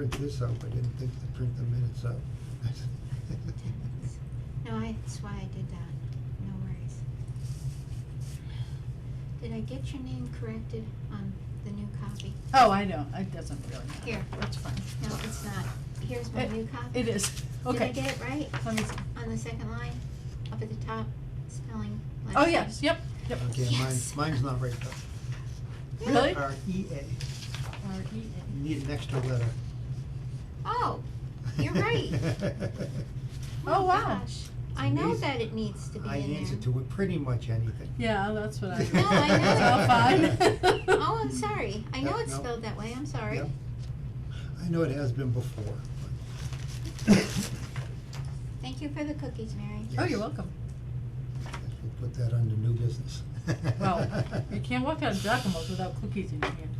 print this out, I didn't think to print the minutes out. No, that's why I did that. No worries. Did I get your name corrected on the new copy? Oh, I know, it doesn't really matter. Here. That's fine. No, it's not. Here's my new copy. It is, okay. Did I get it right? Let me see. On the second line, up at the top, spelling. last Oh, name. yes, yep, yep. Okay, Yes. mine's not right though. Really? R-E-A. R-E-A. Need an extra letter. Oh, you're right. Oh, wow. Gosh. I know amazing. that it needs to be I in answer there. to it pretty much anything. Yeah, that's what I. No, I know. It's all fine. Oh, I'm sorry. I know Yep, it's no. spelled that way. I'm sorry. Yep. I know it has been before, but Thank you for the cookies, Mary. Oh, Yes. you're welcome. guess we'll put that under new business. Well, you can't walk out of Giacomo's without cookies in your hand.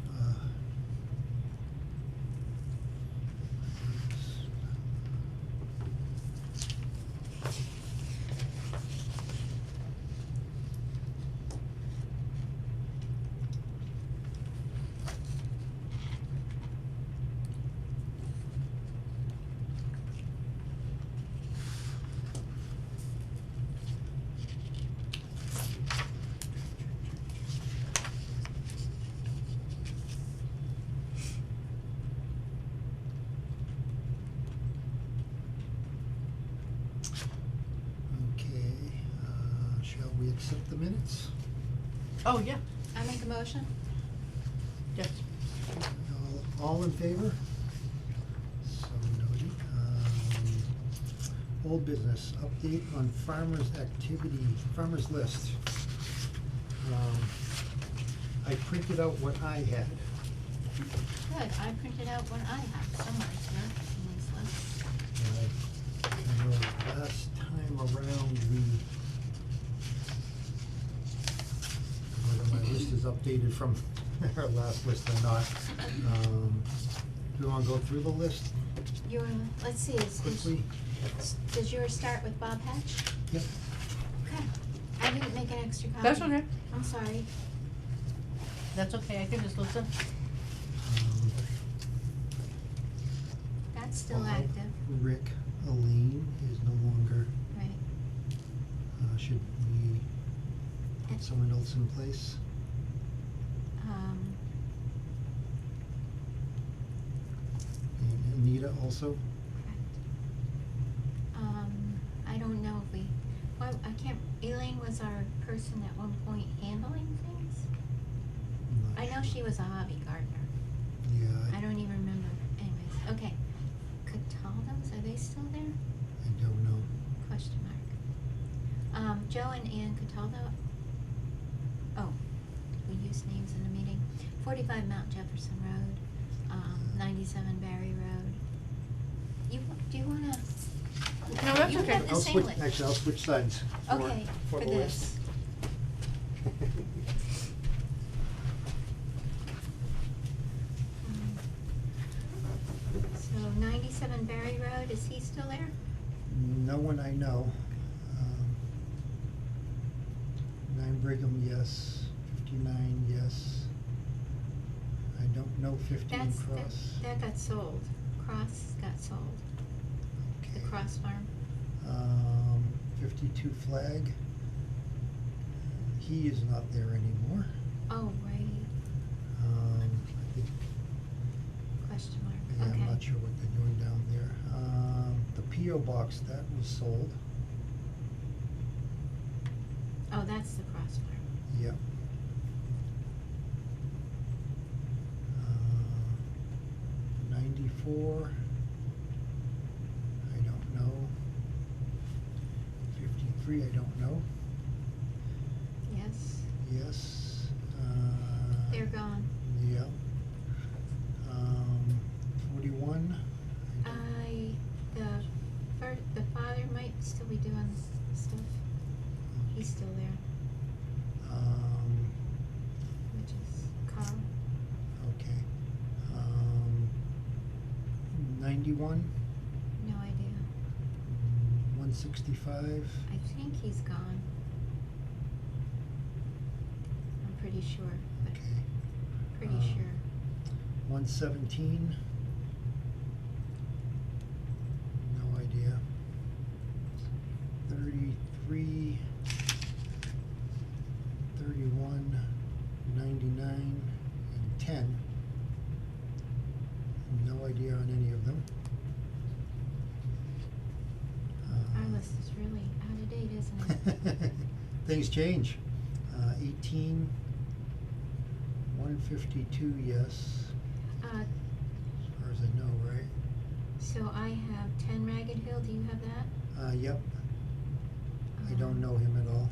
Okay, shall we accept the minutes? Oh, yeah, I make a motion? yes. All in favor? So noted. Old business, update on farmers' activity, farmers' list. I printed out what I had. Good. I printed out what I have somewhere here in these lists. I know last time around, whether my list is updated from our last list or not. Do you wanna go through the list Let's see, quickly? does yours start with Bob Hatch? Yep. Okay. I didn't make an extra copy. That's okay. I'm sorry. That's okay, I can just listen. That's still Bob, active. Rick, Elaine is no longer, Right. should we put someone else in place? And Anita also? Correct. I don't know if I can't, Elaine was our person at one point handling things. I'm not I know sure. she was a hobby gardener. Yeah, I don't even remember. Anyways, okay. Cataldo's, are they still there? I don't know. Question mark. Joe and Ann Cataldo. Oh, we used names in the meeting. 45 Mount Jefferson Road, 97 Barry Road. Do you wanna? No, that's you okay. have the I'll same switch, list. actually, I'll switch sides for Okay, for the list. this. So 97 Barry Road, is he still there? No one I know. 9 Brigham, yes. 59, yes. I don't know 15 Cross. That got sold. Cross got sold. The Okay. Cross Farm. 52 Flag. He is not there anymore. Oh, right. I think, Question mark. yeah, Okay. I'm not sure what they're doing down there. The P.O. Box, that was sold. Oh, that's the Cross Farm. Yep. 94. I don't know. 53, I don't know. Yes. Yes. They're gone. Yep. 41. The father might still be doing stuff. He's still there, which is Carl. Okay. 91. No idea. 165. I think he's gone. I'm pretty sure, but Okay. pretty sure. 117. Things change. 18, 152, yes, Uh, as far as I know, right? so I have 10 Ragged Hill, do you have that? Yep. I don't know him at all.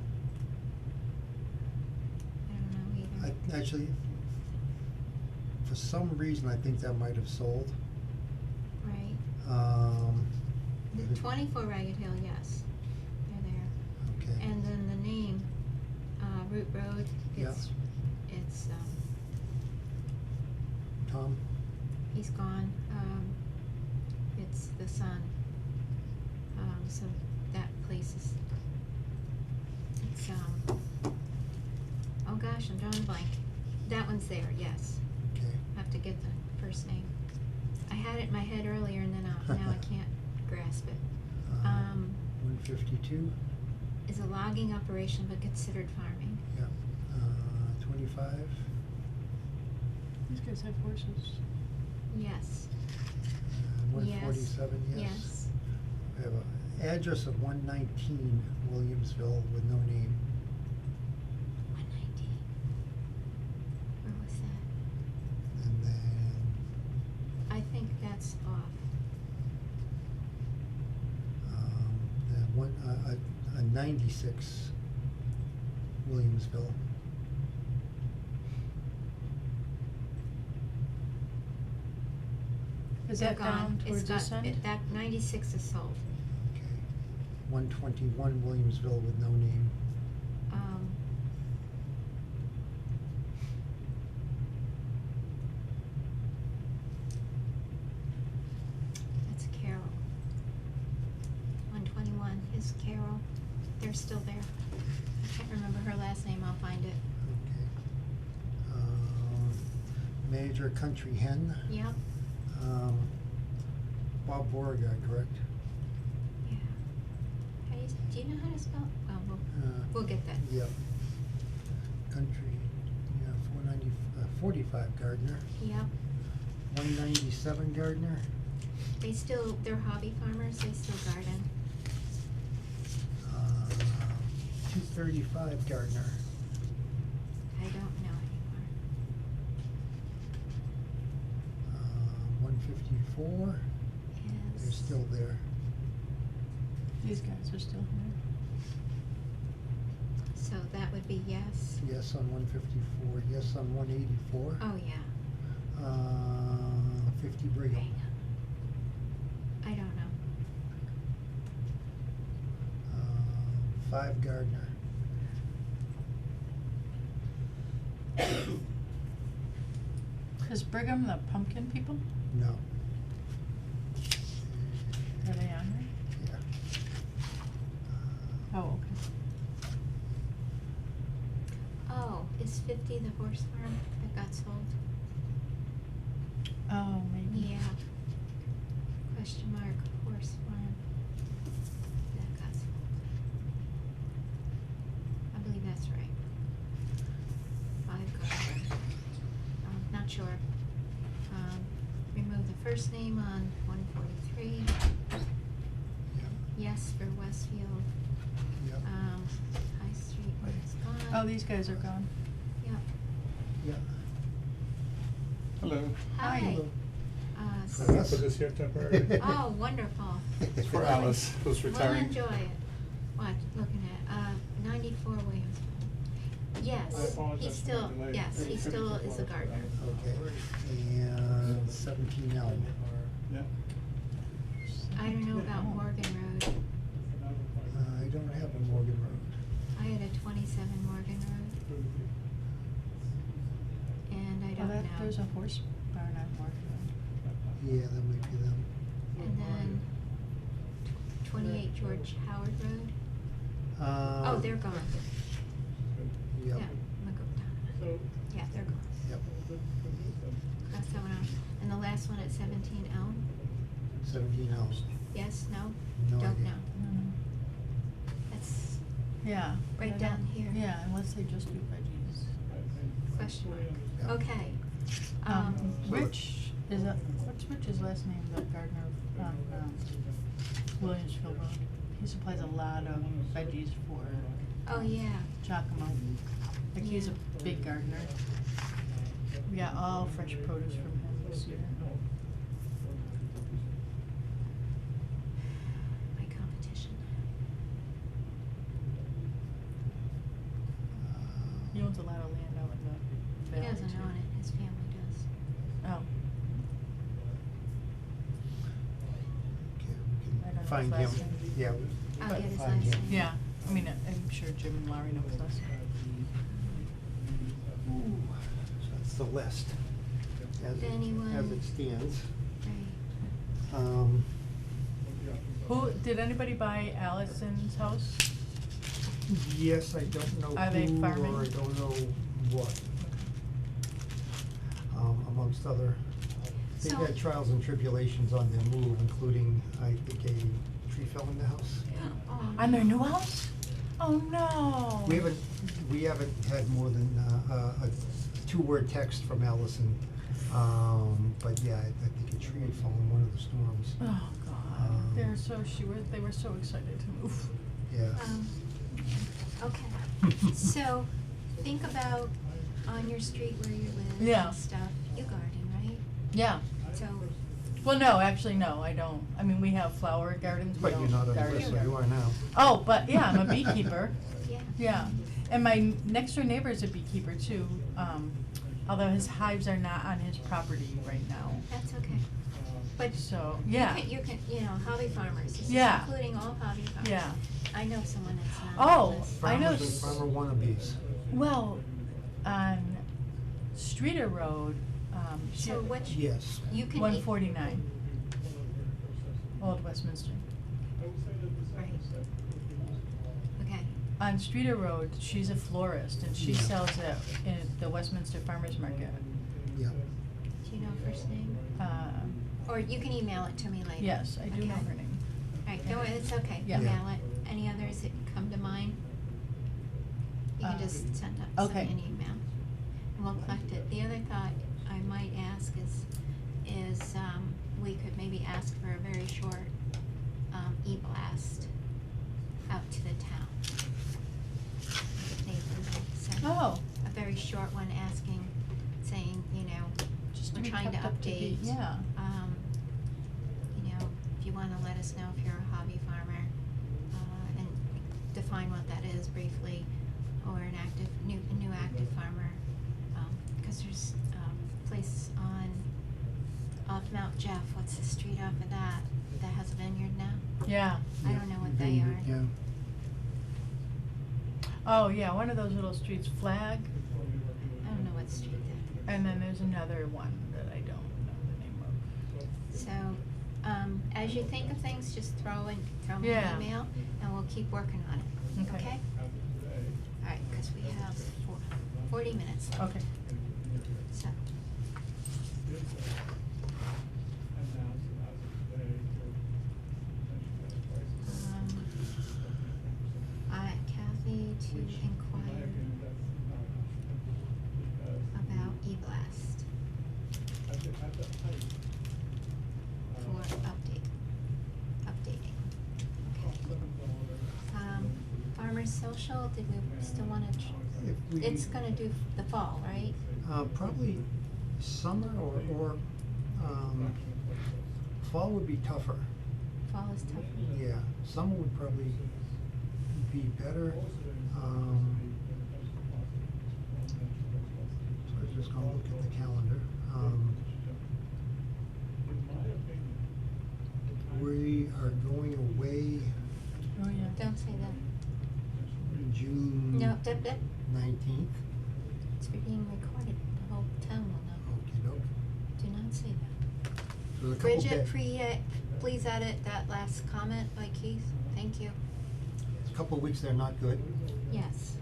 I don't know either. Actually, for some reason, I think that might have sold. Right. The- 24 Ragged Hill, yes, they're there. Okay. And then the name, Root Road, Yeah. it's, Tom? he's gone, it's the son. So that place is, it's, oh gosh, I'm drawing a blank. That one's there, yes. Okay. Have to get the first name. I had it in my head earlier and then now I can't grasp it. 152, Is a logging operation but considered farming. yeah. 25, These guys have horses. Yes. 147, yes. Yes. We have an address of 119 Williamsville with no name. 119. Where was that? And then I think that's off. a 96 Williamsville. Is They're that gone. down It's towards this got- end? That 96 is sold. Okay. 121 Williamsville with no name. That's Carol. 121 is Carol. They're still there. I can't remember her last name. I'll find it. Okay. Major Country Hen. Yep. Bob Beauregard, correct? Yeah. Do you know how to spell? Well, Uh, we'll get that. Yep. Country, yeah, 45 Gardner. Yep. 197 Gardner. They're hobby farmers. They still garden. 235 Gardner. I don't know anymore. 154. Yes. They're still there. These guys are still here. So that would be yes. Yes on 154. Yes on 184. Oh, yeah. 50 Brigham. I don't know. 5 Gardner. Is Brigham the pumpkin people? No. Are they on there? Yeah. Oh, okay. Oh, is 50 the horse farm that got sold? Oh, maybe. Yeah. Question mark, horse farm. That got sold. I believe that's right. 5 Gardner. Not sure. Remove the first name on 143. Yep. Yes for Westfield. Yep. High Street, it's gone. Oh, these guys are gone. Yep. Yeah. Hello. Hi. Hello. So- I'm gonna put this here temporarily. Oh, wonderful. It's for Alice, who's retiring. We'll enjoy it. What, looking at, 94 Williamsville. I Yes, apologize he's for still, my delay. yes, he still is a gardener. Okay. And 17 Elm. Yeah. I don't know about Morgan Road. I don't have a Morgan Road. I had a 27 Morgan Road, and I Oh, don't know. there's a horse barn on Morgan Road. Yeah, that might be them. And then 28 George Howard Road. Oh, they're gone. Yep. Yeah, yeah, they're gone. Yep. Cross that one out. And the last one at 17 Elm? 17 Elm. Yes, no? No Don't idea. know. That's Yeah. Right I down don't- here. Yeah, unless they just do veggies. question mark. Yeah. Okay. Rich, what's Rich's last name, the gardener on, Williamsville Road? supplies a lot of veggies for Oh, yeah. Giacomo. Like he's a big gardener. We got all fresh produce from him this year. My competition. He owns a lot of land out in the He valley doesn't too. own it, his family does. Oh, Okay, I we don't know can his find him, last name. yeah. I'll but get his find last him. name. yeah. I mean, I'm sure Jim and Laurie know his last name. Ooh, so that's the list, as Did anyone- it stands. Right. Who, did anybody buy Allison's house? Yes, I don't know Are they who farming? or I don't know what. Amongst other, they've So- had trials and tribulations on their move, including, I think, a tree fell in the house. Oh, On their new house? Oh no. We haven't had more than, a two-word text from Allison, but yeah, I think a tree had fallen in one of the storms. Oh God, Um, they were so excited to move. Yeah. Okay, so think about on your street where you live Yeah. and stuff, you garden, right? Yeah. So, Well, no, actually, no, I don't. I mean, we have flower gardens, we But don't you're not on the garden list, so garden. you are now. Oh, but yeah, I'm a beekeeper. yeah. Yeah, and my next door neighbor is a beekeeper too, although his hives are not on his property right now. That's okay. But So, yeah. you can, hobby farmers, this is Yeah. including all hobby farmers. Yeah. I know someone that's not on Oh, the list. I know Farmers and farmer wannabes. Well, on Streeter Road, So which, Yes. you can. 149, Old Westminster. Right. Okay, On Streeter Road, she's a florist and she Yeah. sells it in the Westminster Farmers Market. Yeah. do you know her first name? Or you can email it to me later. Yes, I do know Okay. her name. Alright, no, it's okay, Yeah. email it. Any others that come to mind? You can just send me okay. an email, and we'll collect it. The other thought I might ask is, we could maybe ask for a very short, e-blast out to the town. Nathan sent Oh. a very short one asking, saying, Just we're be trying to kept up update. date, yeah. If you wanna let us know if you're a hobby farmer, and define what that is briefly, or a new active farmer, 'cause there's, place off Mount Jeff, what's the street off of that has a vineyard now? Yeah. I don't know what they are. Yeah. Oh, yeah, one of those little streets, Flag, I don't know what street that is. and then there's another one that I don't know the name of. So, as you think of things, just throw me Yeah. an email, and we'll keep working on it, Okay. okay? Alright, 'cause we have 40 minutes left. Okay. So, Kathy to inquire about e-blast for updating. Okay. Farmers Social, did we still wanna, If we- it's gonna do the fall, right? Probably summer or, fall would be tougher. Fall is tough. Yeah, summer would probably be better. So I was just gonna look at the calendar. We are going away Oh, yeah. Don't say that. June No, 19th. it's being recorded, the whole town will know. Okey-doke. Do not say that. So there's a couple Bridget, please edit that last comment by Keith, thank you. a couple of weeks they're not good. Yes.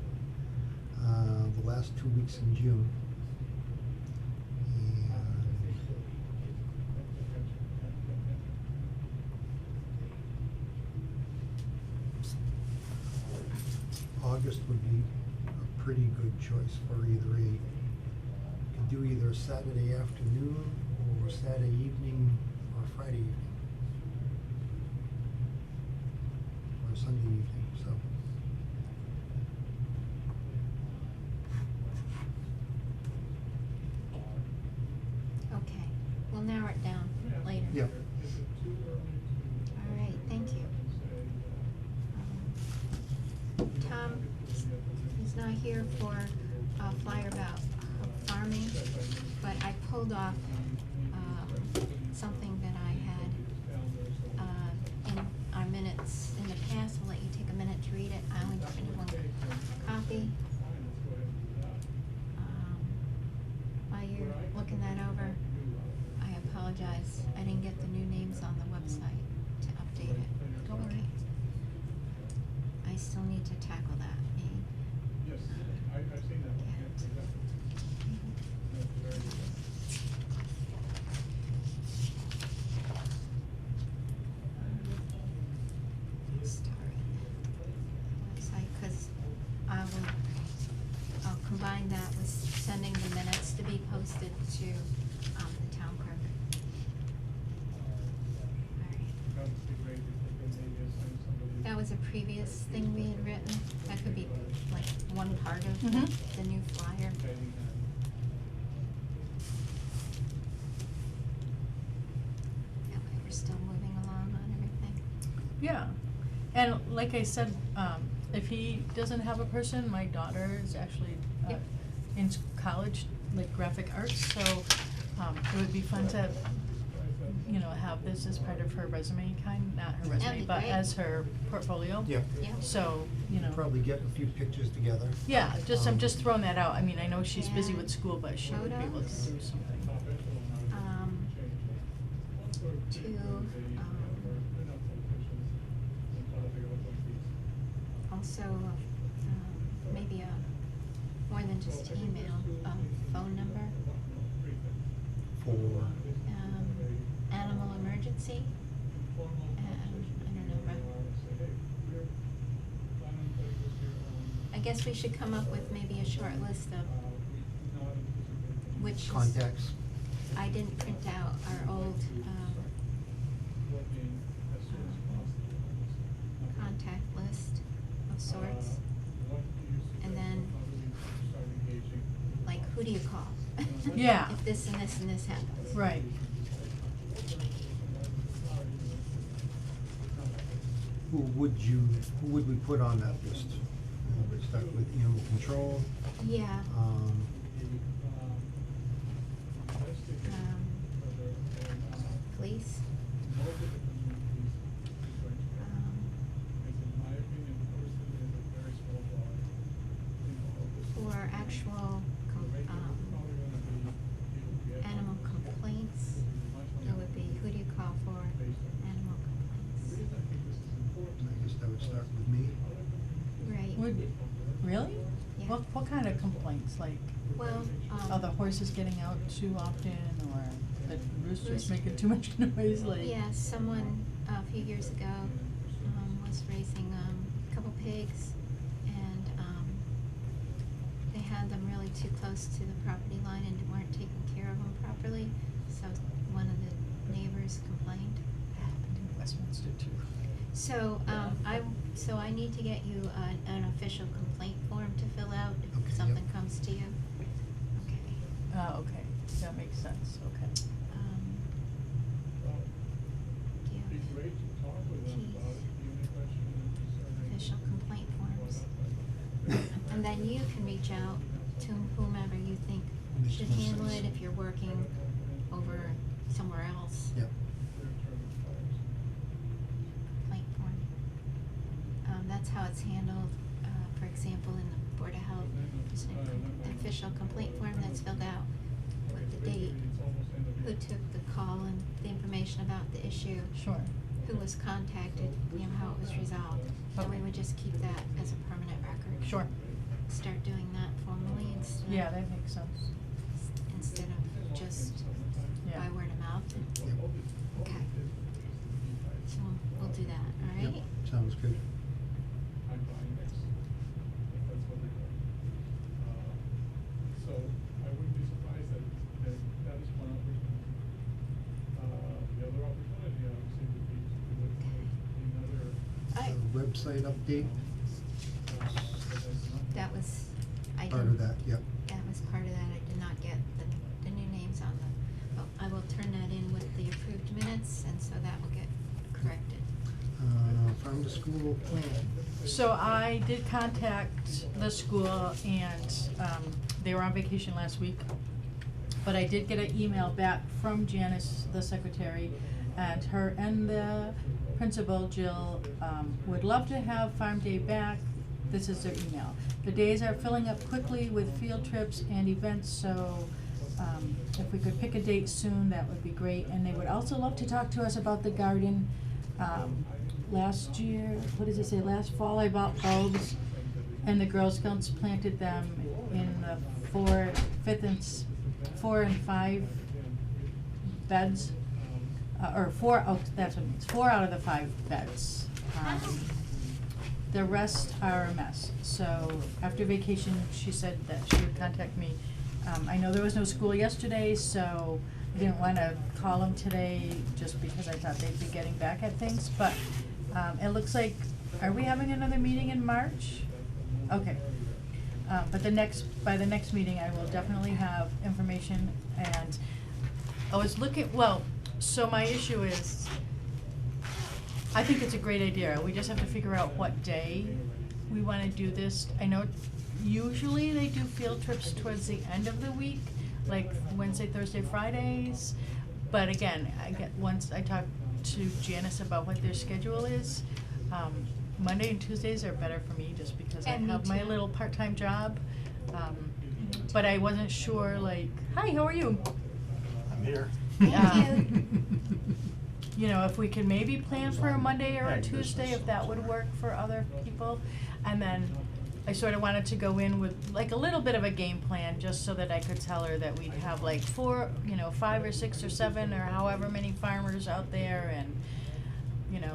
The last 2 weeks in June. And August would be a pretty good choice for either could do either Saturday afternoon or Saturday evening or Friday evening. Or not here for a flyer about farming, but I pulled off, something that I had, in our minutes in the past. I'll let you take a minute to read it. I only printed one copy. While you're looking that over, I apologize. I didn't get the new names on the website to update it. Don't worry. Okay. I still need to tackle that. Yes, I've seen that one, yeah, exactly. That's very good. Website, 'cause I'll combine that with sending the minutes to be posted to, the town clerk. Alright. That would be great if they could maybe assign somebody. That was a previous thing we had written. That could be like one part of Mhm. the new flyer. Guiding that. Okay, we're still moving along on everything. Yeah, and like I said, if he doesn't have a person, my daughter is actually, Yep. in college, like graphic arts, so, it would be fun to, you know, have this as part of her resume not her That'd resume, be but great. as her portfolio. Yeah. Yeah. So, you know. Probably get a few pictures together. Yeah, I'm just throwing that out, I mean, I know she's busy Yeah. with school, but she would be able to Photos. do something. Also, maybe more than just email, phone number, For, animal emergency, I don't know, I guess we should come up with maybe a short list of which is- contacts. I didn't print out our old, contact list of sorts. And then, like, who do you call? Yeah. If this and this and this happens. Right, Who would we put on that list? We start with animal control, Yeah, police, for actual, animal complaints, it would be, who do you call for animal complaints? I guess that would start with me. Right. would, really? Yeah. What kind of complaints, like, Well, are the horses getting out too often, or the rooster's Rooster. making too much noise, like? yeah, someone a few years ago, was raising, a couple pigs, and, they had them really too close to the property line and weren't taking care of them properly, so one of the neighbors complained. Happened in Westminster too. So, I need to get you an official complaint form to fill out Okay, if yep. something comes to you. Okay. Okay, that makes sense, okay. Do you Be great to talk with them about it, even if that's concerning. official complaint forms? And then you can reach out to whomever you think Makes should more handle sense. it if you're working over somewhere else. Yep. Complaint form. That's how it's handled, for example, in the Board of Health. There's an official complaint form that's filled out with the date, who took the call and the information about the issue, Sure. who was contacted, you know, how it was resolved. And we Okay. would just keep that as a permanent record. Sure. Start doing that formally instead of. Yeah, that makes sense. Instead of just Yeah. by word of mouth. Okay. So we'll do that, all right? Yep, sounds good. I'm buying this, if that's what they're doing. So I wouldn't be surprised that is one opportunity. The other opportunity, obviously, would be to look at another. The website update, That was, I part of didn't, that, yep. that was part of that. I did not get the new names on them. But I will turn that in with the approved minutes, and so that will get corrected. Farm to school plan. So I did contact the school and, they were on vacation last week. But I did get an email back from Janice, the secretary, and her and the principal, Jill, would love to have Farm Day back. This is their email. The days are filling up quickly with field trips and events, so, if we could pick a date soon, that would be great. And they would also love to talk to us about the garden. Last year, what does it say, last fall I bought bulbs, and the Girl Scouts planted them in the 4 and 5 beds, or 4, oh, that's what it means, 4 out of the 5 beds. The rest are a mess, so after vacation, she said that she would contact me. I know there was no school yesterday, so I didn't wanna call them today, just because I thought they'd be getting back at things, but, it looks like, are we having another meeting in March? Okay. But by the next meeting, I will definitely have information, and I was looking, well, so my issue is, I think it's a great idea, we just have to figure out what day we wanna do this. I know usually they do field trips towards the end of the week, like Wednesday, Thursday, Fridays, but again, once I talk to Janice about what their schedule is, Monday and Tuesdays are better for me, just because I And me have my too. little part-time job. But I wasn't sure, like, hi, how are you? I'm here. Thank you. You know, if we could maybe plan for a Monday or Yeah, a this Tuesday, is- if that would work for other people. And then I sort of wanted to go in with like a little bit of a game plan, just so that I could tell her that we'd have like 4, 5 or 6 or 7 or however many farmers out there, and,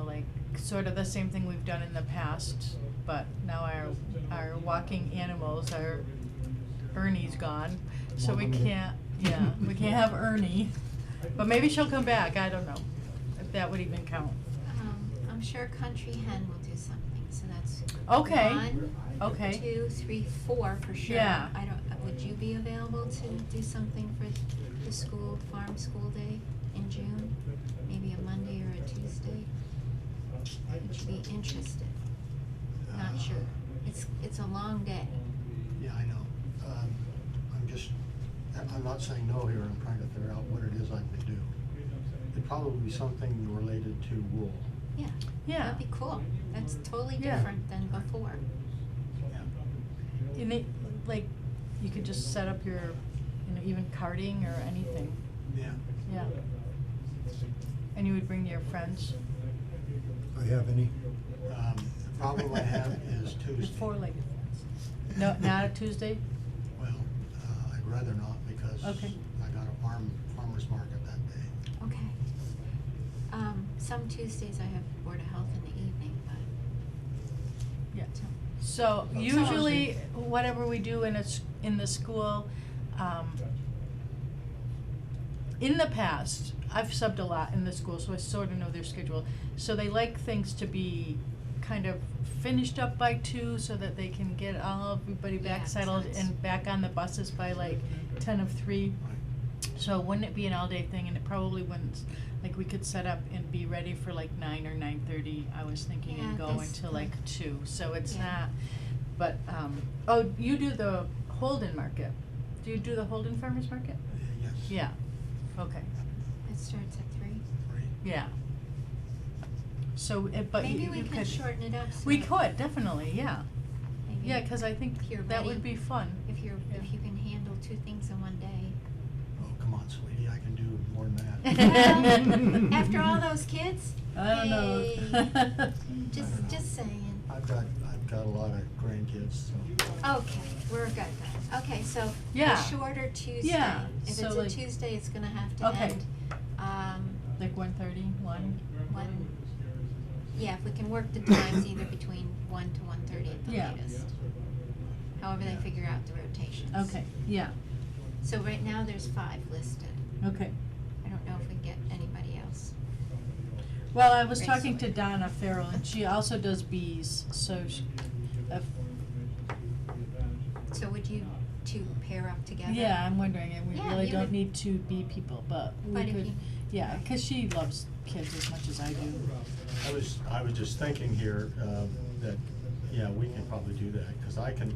like sort of the same thing we've done in the past, but now our walking animals are, Ernie's gone, so we can't, we can't have Ernie. But maybe she'll come back, I don't know, if that would even count. I'm sure Country Hen will do something, so that's Okay. 1, Okay. 2, 3, 4 for sure. Yeah. Would you be available to do something for the farm school day in June? Maybe a Monday or a Tuesday? Would you be interested? Not sure. It's a long day. Yeah, I know. I'm not saying no here, I'm trying to figure out what it is I can do. It'd probably be something related to wool. Yeah. Yeah. That'd be cool. That's totally Yeah. different than before. Yeah. And like, you could just set up your, even karting or anything, Yeah. yeah. And you would bring your friends, I have any? The problem I have is your Tuesday. 4-legged friends. No, not a Tuesday? Well, I'd rather not, because Okay. I got a farmer's market that day. Okay. Some Tuesdays I have Board of Health in the evening, but. Yeah. So usually, whatever we do in the school, in the past, I've subbed a lot in the school, so I sort of know their schedule. So they like things to be kind of finished up by 2, so that they can get everybody Yeah, back settled sounds- and back on the buses by like 10 of 3. So wouldn't it be an all-day thing? And it probably wouldn't, like, we could set up and be ready for like 9 or 9:30, I was thinking, and Yeah, go that's until good. like 2, so it's Yeah. not, but, oh, you do the Holden Market. Do you do the Holden Farmers Market? Yes. Yeah, okay, It starts at 3. Right. yeah. So, but Maybe you we could. can shorten it up. So We could, definitely, yeah. maybe Yeah, 'cause I think if you're that would ready, be fun. If Yeah. you can handle 2 things in one day. Oh, come on, sweetie, I can do more than that. Well, after all those kids? I don't know. Hey. Just saying. I've got a lot of grandkids, so. Okay, we're good then. Okay, so a Yeah. shorter Tuesday. Yeah, If so it's like- a Tuesday, it's gonna have to Okay. end, Like 1:30, 1? yeah, if we can work the times either between 1 to 1:30 at the Yeah. latest. However they figure out the rotations. Okay, yeah, So right now there's 5 listed. okay. I don't know if we get anybody else. Well, I was Great talking to story. Donna Farrell, and she also does bees, so So would you 2 pair up together? yeah, I'm wondering, and we Yeah, really you don't would- need 2 bee people, but we But if could, you- yeah, 'cause she loves kids as much as I do. I was just thinking here, that Yeah, we can probably do that, cause I can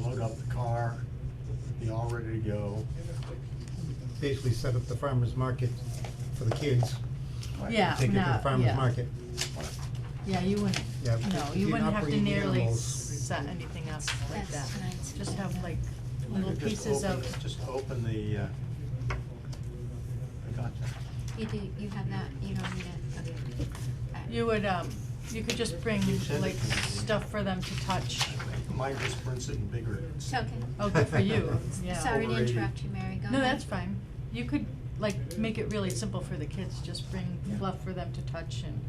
load up the car, be all ready to go. Basically set up the farmer's market for the kids. Yeah, Take it to the not- farmer's yeah. market. Yeah, you wouldn't, Yeah, no, if you you're wouldn't have to operating nearly animals- set anything up like that. That's tonight's Just have agenda. like I little could just pieces open- of, Just open the, I got that. You do, you have that, you don't need it, okay. you would, you could just bring You send it like to me. stuff for them to touch. Mine just prints it in bigger. Okay. Oh, good for you, yeah. Sorry to Over 80. interrupt you, Mary, go ahead. No, that's fine. You could like make it really simple for the kids, just bring Yeah. fluff for them to touch and,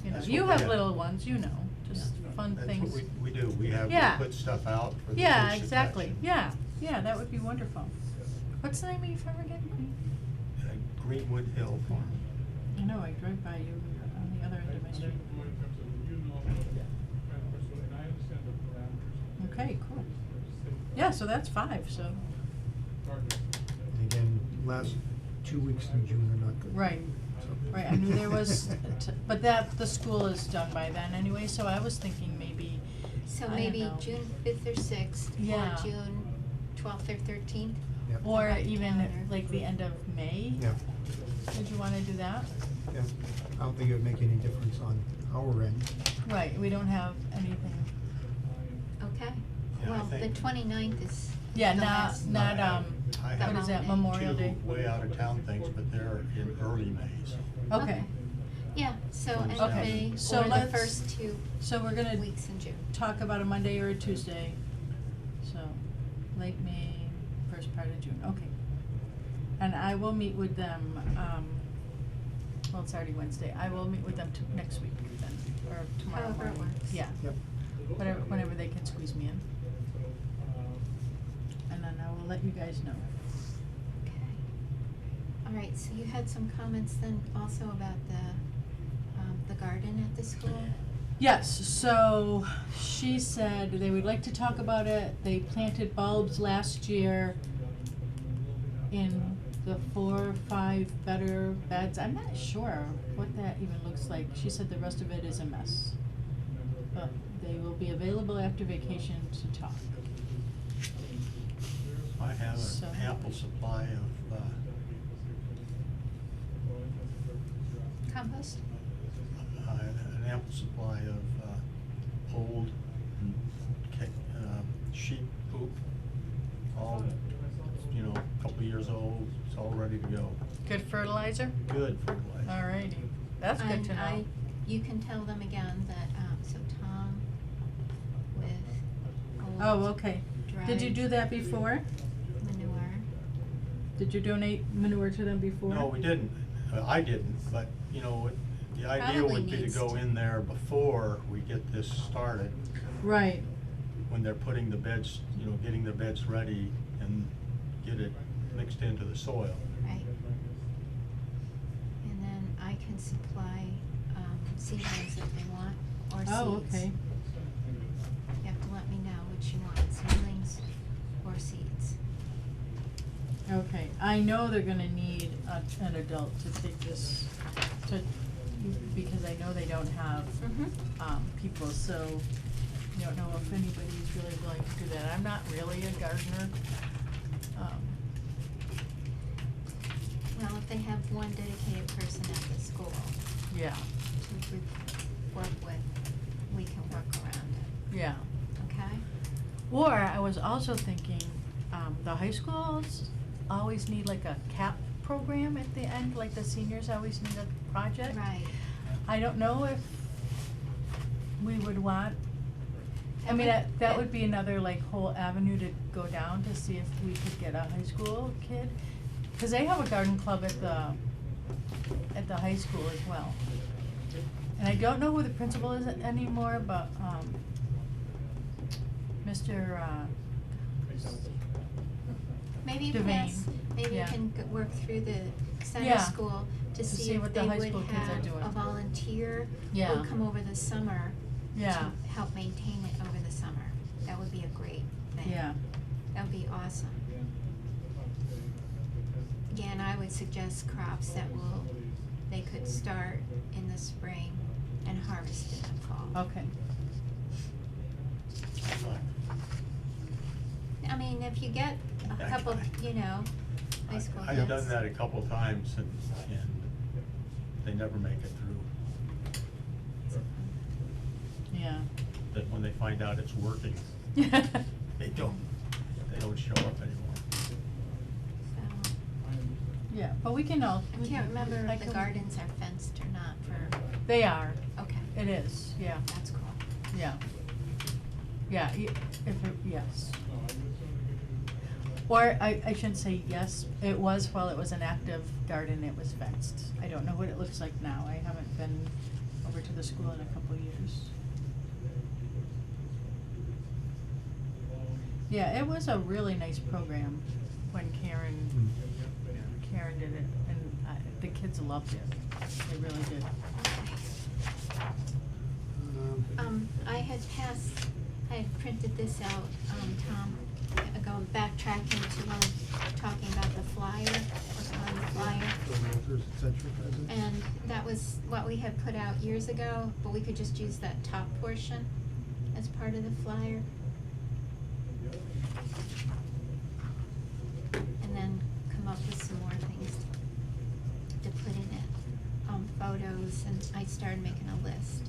you know, That's you what we have have. little ones, you know, just fun things. That's what we do, we have, Yeah. we put stuff out for the Yeah, kids to exactly, touch. yeah, yeah, that would be wonderful. What's the name of your farm again? Greenwood Hill Farm. I know, I drove by you on the other end of my And street. then in terms of, you know, kind of person, and I understand the parameters. Okay, cool. There's safe, Yeah, so that's 5, so, target. And again, last 2 weeks in June are not good. right, right, I knew there was, but that, the school is done by then anyway, so I was thinking maybe, So I don't maybe know. June 5th or 6th, Yeah. or June 12th or 13th? Yep. or Right even calendar. like the end of May? Yeah, Would you wanna do that? yeah. I don't think it would make any difference on our end. Right, we don't have anything, Okay. Yeah, I Well, the think- 29th is yeah, the not, last. not, I the have what is that, holiday. Memorial two Day? way out of town things, but they're in early May, so. Okay, Yeah, so end of Okay, May, so or the let's- first 2 so we're gonna weeks in June. talk about a Monday or a Tuesday, so, late May, first part of June, okay. And I will meet with them, well, it's already Wednesday, I will meet with them next week then, or tomorrow However it morning. works. Yeah, Yep. whenever they can squeeze me in, and then I will let you guys know. Okay. All right, so you had some comments then also about the garden at the school? Yes, so she said they would like to talk about it, they planted bulbs last year in the 4 or 5 better beds, I'm not sure what that even looks like, she said the rest of it is a mess. But they will be available after vacation to talk. I have So- an ample supply of, Compost? an ample supply of, old, sheep poop, all, you know, a couple of years old, it's all ready to go. Good fertilizer? Good fertilizer. Alrighty, that's good to know. You can tell them again that, so Tom with old Oh, okay. Did you dried do that before? manure. Did you donate manure to them before? No, we didn't, I didn't, but, you know, the idea Probably would be to needs go to. in there before we get this started, Right, when they're putting the beds, you know, getting the beds ready and get it mixed into the soil. Right. And then I can supply, seedlings if they want, or seeds. oh, okay. You have to let me know which you want, seedlings or seeds. Okay, I know they're gonna need an adult to take this, because I know they don't have, people, so I don't know if anybody's really willing to do that. I'm not really a gardener. Well, if they have one dedicated person at the school Yeah, to work with, we can work around it, yeah. okay? Or I was also thinking, the high schools always need like a CAP program at the end, like the seniors always need a project. Right. I don't know if we would want, I mean, Every- that would be another like whole avenue to go down to see if we could get a high school kid. Cause they have a garden club at the high school as well. And I don't know who the principal is anymore, but, Mr. Maybe you Devane, can ask, maybe you yeah. can work through the center Yeah, school to to see see if what the they high would school kids are have doing. a volunteer Yeah. who would come over the summer Yeah. to help maintain it over the summer. That would be a great thing. Yeah, That would be awesome. Again, I would suggest crops that they could start in the spring and harvest forest in the fall. Okay. I mean, if you get a couple, you know, high school kids. I've done that a couple times and they never make it through. Yeah. That when they find out it's working, they don't show up anymore. So, Yeah, but we can all. I can't remember I if the can- gardens are fenced or not for, They are, okay, it is, yeah, that's cool. yeah. Yeah, yes. Or I shouldn't say yes, it was while it was an active garden, it was fenced. I don't know what it looks like now, I haven't been over to the school in a couple of years. Yeah, it was a really nice program when Karen did it, and the kids loved it, they really did. I had printed this out, Tom, backtracking to talking about the flyer, what's on the flyer. And that was what we had put out years ago, but we could just use that top portion as part of the flyer. And then come up with some more things to put in it, photos, and I started making a list.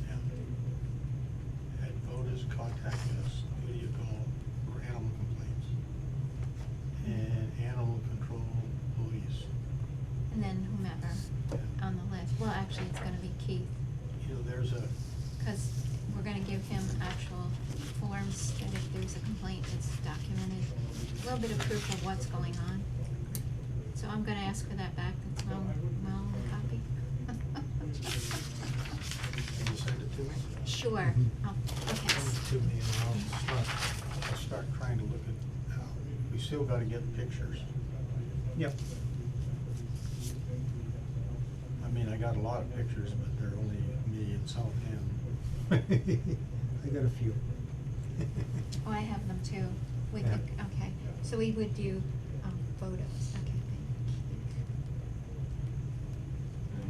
Had voters contact us, who do you call for animal complaints? And animal control police. And then whomever on the list, well, actually, it's gonna be Keith, You know, there's a, cause we're gonna give him actual forms that if there's a complaint, it's documented. A little bit of proof of what's going on. So I'm gonna ask for that back, that's my own copy. can you send it to me? Sure, okay. Send it to me and I'll start trying to look at, we still gotta get pictures. Yep. I mean, I got a lot of pictures, but they're only me and Southampton. I got a few. Oh, I have them too. We Yeah. could, okay, so we would do, photos, okay, thank you.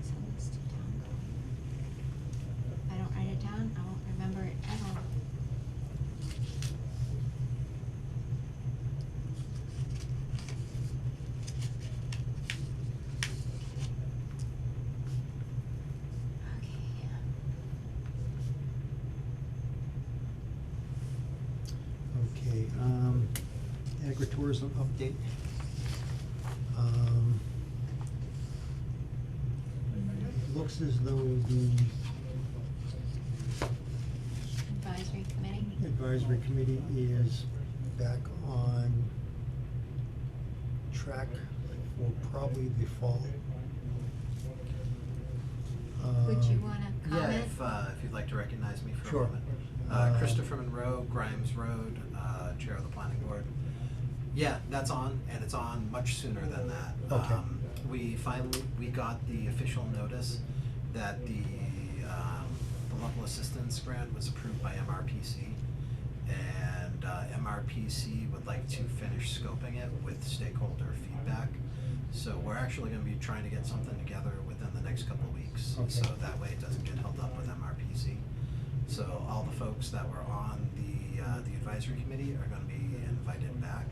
So let's do town call. If I don't write it down, I won't remember it at all. Okay, agritourism update. Looks as though the Advisory committee? advisory committee is back on track for probably the fall. Would you wanna comment? Yeah, if you'd like to recognize me for Sure. a moment. Christopher Monroe, Grimes Road, Chair of the Planning Board. Yeah, that's on, and it's on much sooner than that. Okay. We got the official notice that the local assistance grant was approved by MRPC. And MRPC would like to finish scoping it with stakeholder feedback. So we're actually gonna be trying to get something together within the next couple of weeks. Okay. So that way it doesn't get held up with MRPC. So all the folks that were on the advisory committee are gonna be invited back.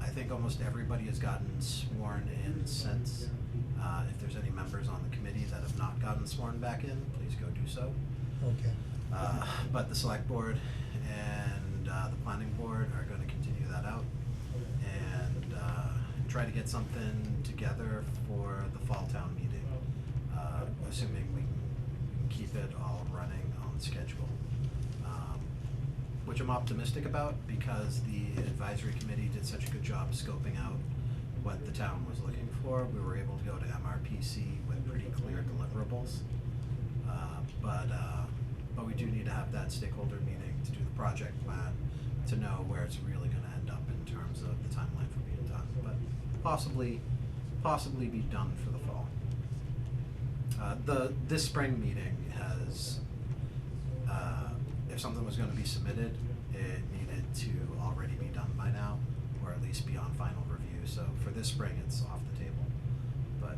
I think almost everybody has gotten sworn in since. If there's any members on the committee that have not gotten sworn back in, please go do so. Okay. But the select board and the planning board are gonna continue that out and try to get something together for the fall town meeting, assuming we can keep it all running on schedule. Which I'm optimistic about because the advisory committee did such a good job of scoping out what the town was looking for. We were able to go to MRPC with pretty clear deliverables. But we do need to have that stakeholder meeting to do the project plan, to know where it's really gonna end up in terms of the timeline for being done, but possibly be done for the fall. This spring meeting has, if something was gonna be submitted, it needed to already be done by now, or at least be on final review, so for this spring, it's off the table, but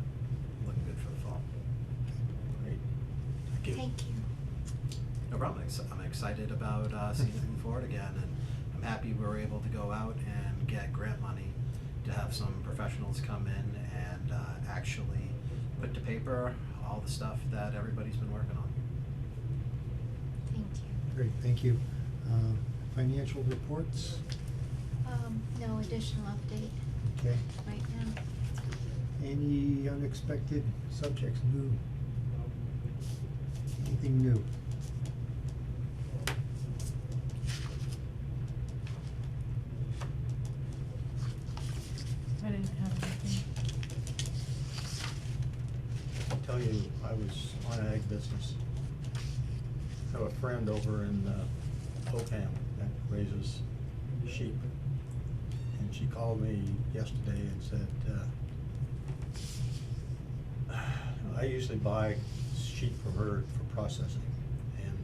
looking good for the fall. Great. Thank you. Thank you. No problem. I'm excited about seeing it move forward again, and I'm happy we were able to go out and get grant money to have some professionals come in and actually put to paper all the stuff that everybody's been working on. Thank you. Great, thank you. Financial reports, No additional update okay. right now. Any unexpected subjects, new? Anything new? I didn't have anything. I'll tell you, I was on ag business. I have a friend over in Oakham that raises sheep. And she called me yesterday and said, I usually buy sheep from her for processing. And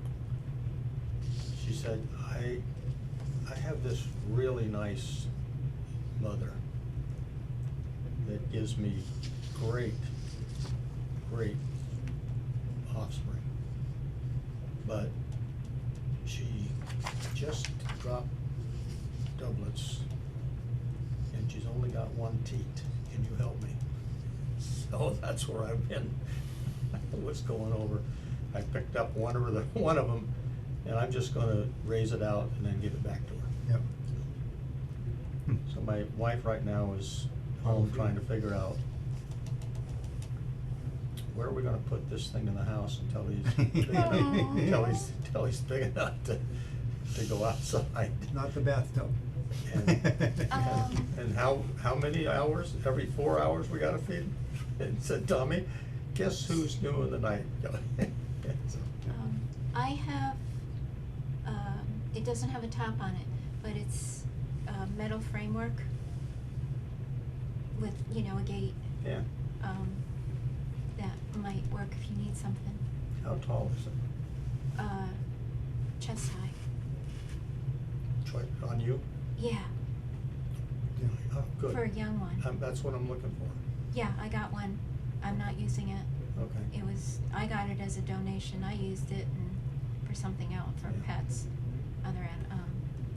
she said, I have this really nice mother that gives me great offspring. But she just dropped doublets and she's only got one teat. Can you help me? So that's where I've been. What's going over? I picked up one of them and I'm just gonna raise it out and then give it back to her. Yep. So my wife right now is home trying to figure out where are we gonna put this thing in the house until he's big enough, until he's big enough to go outside. Not the bathtub. And how many hours? Every 4 hours we gotta feed him? And said, Tommy, guess who's new in the night? So, I have, it doesn't have a top on it, but it's a metal framework with, you know, a gate, yeah, that might work if you need something. how tall is it? Chest high. On you? Yeah, Oh, good. for a young one. That's what I'm looking for. Yeah, I got one. I'm not using it. Okay. I got it as a donation. I used it for something else, for Yeah. pets,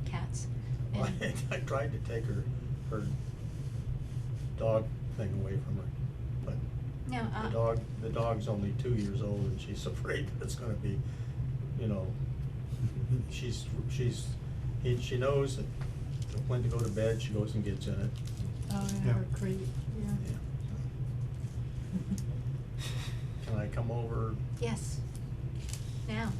cats. Well, And- I tried to take her dog thing away from her, but No, the dog's only 2 years old and she's afraid that it's gonna be, you know, she knows that when to go to bed, she goes and gets in it. Oh, Yeah. yeah, her crate, yeah. Yeah. Can I come over yes. Now,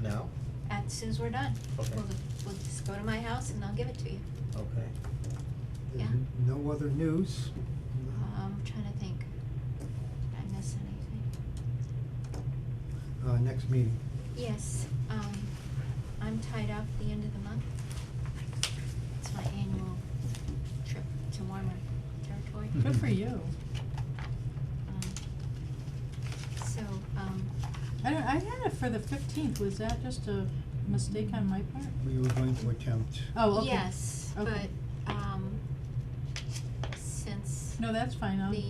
now? as soon as we're done. Okay. We'll just go to my house and I'll give it to you. Okay. Yeah. There's no other news? I'm trying to think. Did I miss anything? Next meeting. Yes, I'm tied up the end of the month. It's my annual trip to warmer territory. Good for you. So, I had it for the 15th, was that just a mistake on my part? We were going to attempt. Oh, okay. yes, but, Okay. since No, that's fine, the we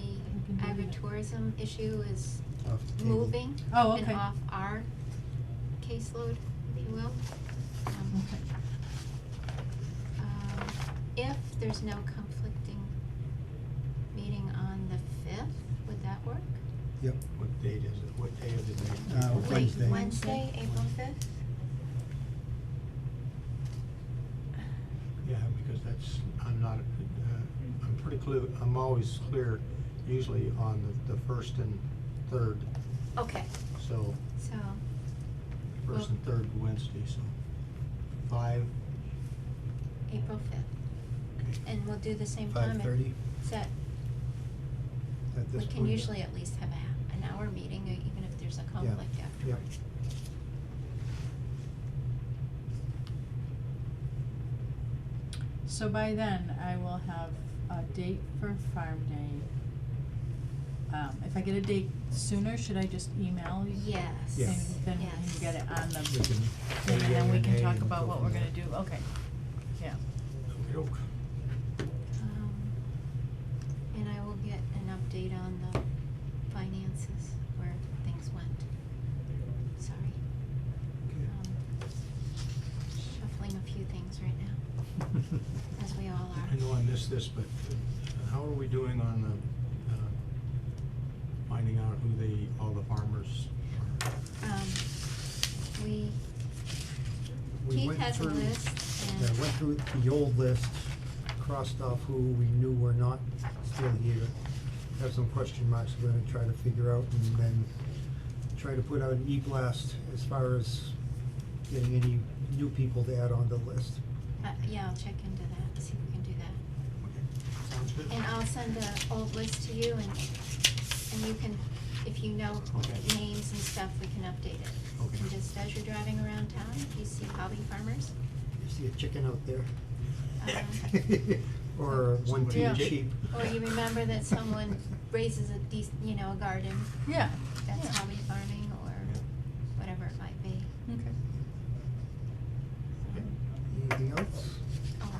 can do that. agritourism issue is off the table. moving Oh, and okay. off our caseload, if you will. Okay. If there's no conflicting meeting on the 5th, would that work? Yep. What date is it? What day of the day? Wednesday. Wednesday, April 5th? Yeah, because I'm pretty clear, I'm always clear usually on the first and third, Okay, so so, first and third Wednesday, so 5, April 5th. okay. And we'll do the same time. 5:30 Set. at this We point. can usually at least have an hour meeting, even if there's a conflict afterwards. So by then, I will have a date for Farm Day. If I get a date sooner, should I just email you? Yes. Yeah. And then we Yes. can get it on the We can thing, say and yea then we or can nay talk and about go what from we're gonna there. do, okay, yeah. Okey-doke. And I will get an update on the finances, where things went. Sorry. Okay. on this, but how are we doing on the, finding out who all the farmers are? We, We Keith went has a through- list Yeah, and. went through the old list, crossed off who we knew were not still here. Have some question marks we're gonna try to figure out, and then try to put out an e-blast as far as getting any new people to add on the list. Yeah, I'll check into that, see if we can do that. Okay, sounds good. And I'll send the old list to you and you can, if you know Okay. names and stuff, we can update it. Okay. And just as you're driving around town, if you see hobby farmers, You see a chicken out there? uh, Or one team Yeah. sheep. or you remember that someone raises a a garden, Yeah, that's yeah. hobby farming or whatever it might be. Okay. Anything else? Oh,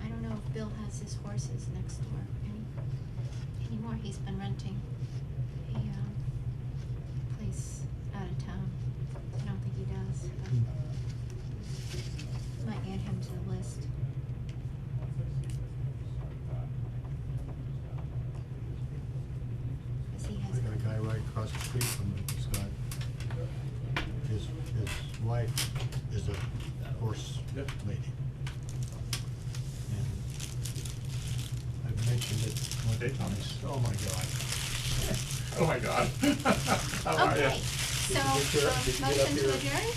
I don't know if Bill has his horses next door anymore. He's been renting a place out of town. I don't think he does, but might add him to the list. 'Cause he has. I got a guy right across the street from me, he's got, his wife is a horse Yep. lady. And I've mentioned it one Hey, Tommy. time, oh my God. Oh my God. How are ya? Okay, so, Did you get your- did you get up motion to your- adjourn,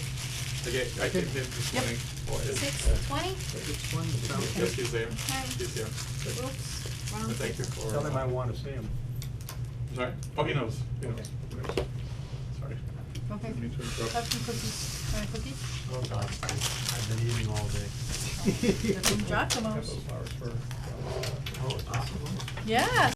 I came in this Yep. morning. Oh, it's- 6:20? It's one, sounds Yes, good. he's there. Okay. He's here. Oops, wrong But thank you paper. for. Tell him I wanna see him. Sorry? Oh, he knows. He knows. Okay. He knows. Sorry. Okay. Didn't mean to interrupt. Have some cookies. Cookies? Oh God, I've been eating all day. That's some Have Giacomo's. those flowers for. Oh, it's awesome. Yeah.